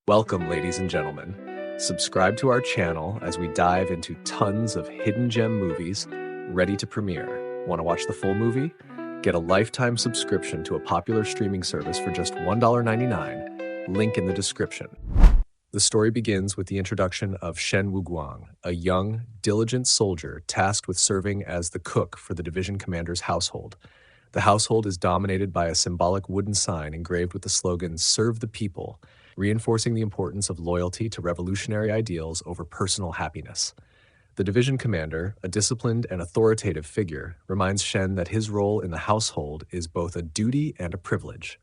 Welcome, ladies and gentlemen. Subscribe to our channel as we dive into tons of hidden gem movies ready to premiere. Want to watch the full movie? Get a lifetime subscription to a popular streaming service for just $1.99. Link in the description. The story begins with the introduction of Mu Gwang, a young, diligent soldier tasked with serving as the cook for the division commander's household. The household is dominated by a symbolic wooden sign engraved with the slogan, "Serve the people," reinforcing the importance of loyalty to revolutionary ideals over personal happiness. The division commander, a disciplined and authoritative figure, reminds Shen that his role in the household is both a duty and a privilege.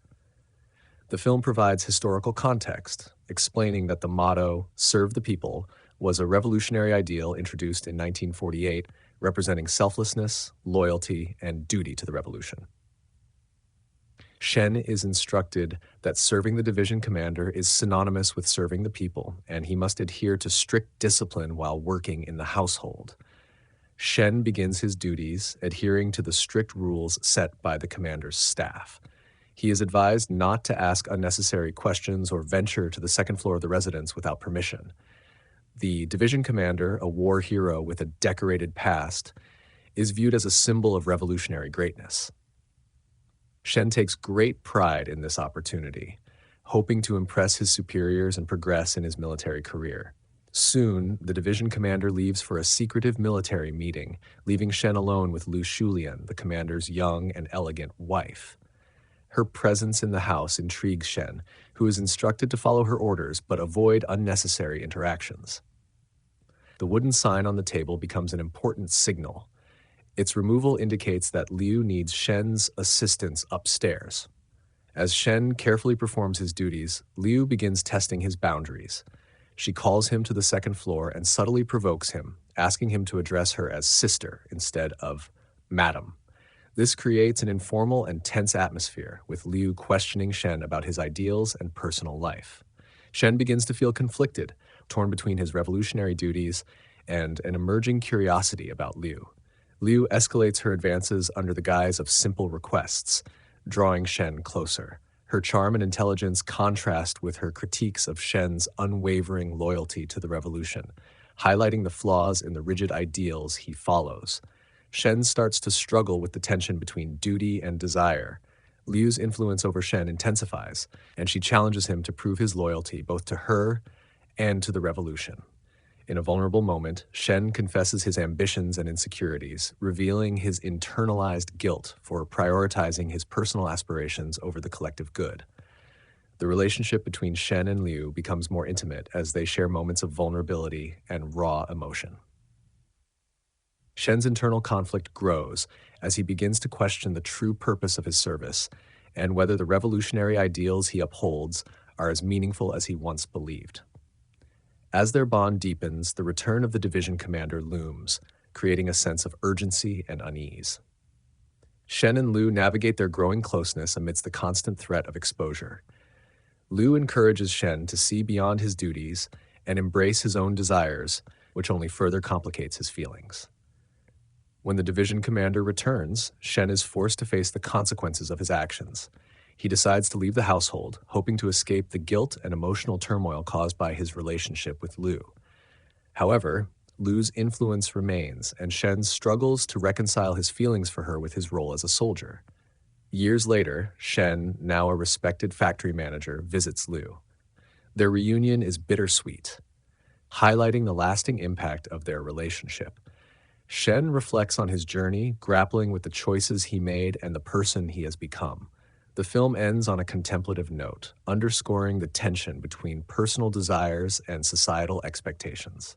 The film provides historical context, explaining that the motto, "Serve the people," was a revolutionary ideal introduced in 1948, representing selflessness, loyalty, and duty to the revolution. Shen is instructed that serving the division commander is synonymous with serving the people, and he must adhere to strict discipline while working in the household. Shen begins his duties adhering to the strict rules set by the commander's staff. He is advised not to ask unnecessary questions or venture to the second floor of the residence without permission. The division commander, a war hero with a decorated past, is viewed as a symbol of revolutionary greatness. Shen takes great pride in this opportunity, hoping to impress his superiors and progress in his military career. Soon, the division commander leaves for a secretive military meeting, leaving Shen alone with Su-ryun, the commander's young and elegant wife. Her presence in the house intrigues Shen, who is instructed to follow her orders but avoid unnecessary interactions. The wooden sign on the table becomes an important signal. Its removal indicates that Liu needs Shen's assistance upstairs. As Shen carefully performs his duties, Liu begins testing his boundaries. She calls him to the second floor and subtly provokes him, asking him to address her as sister instead of madam. This creates an informal and tense atmosphere, with Liu questioning Shen about his ideals and personal life. Shen begins to feel conflicted, torn between his revolutionary duties and an emerging curiosity about Liu. Liu escalates her advances under the guise of simple requests, drawing Shen closer. Her charm and intelligence contrast with her critiques of Shen's unwavering loyalty to the revolution, highlighting the flaws in the rigid ideals he follows. Shen starts to struggle with the tension between duty and desire. Liu's influence over Shen intensifies, and she challenges him to prove his loyalty both to her and to the revolution. In a vulnerable moment, Shen confesses his ambitions and insecurities, revealing his internalized guilt for prioritizing his personal aspirations over the collective good. The relationship between Shen and Liu becomes more intimate as they share moments of vulnerability and raw emotion. Shen's internal conflict grows as he begins to question the true purpose of his service and whether the revolutionary ideals he upholds are as meaningful as he once believed. As their bond deepens, the return of the division commander looms, creating a sense of urgency and unease. Shen and Liu navigate their growing closeness amidst the constant threat of exposure. Liu encourages Shen to see beyond his duties and embrace his own desires, which only further complicates his feelings. When the division commander returns, Shen is forced to face the consequences of his actions. He decides to leave the household, hoping to escape the guilt and emotional turmoil caused by his relationship with Liu. However, Liu's influence remains, and Shen struggles to reconcile his feelings for her with his role as a soldier. Years later, Shen, now a respected factory manager, visits Liu. Their reunion is bittersweet, highlighting the lasting impact of their relationship. Shen reflects on his journey, grappling with the choices he made and the person he has become. The film ends on a contemplative note, underscoring the tension between personal desires and societal expectations.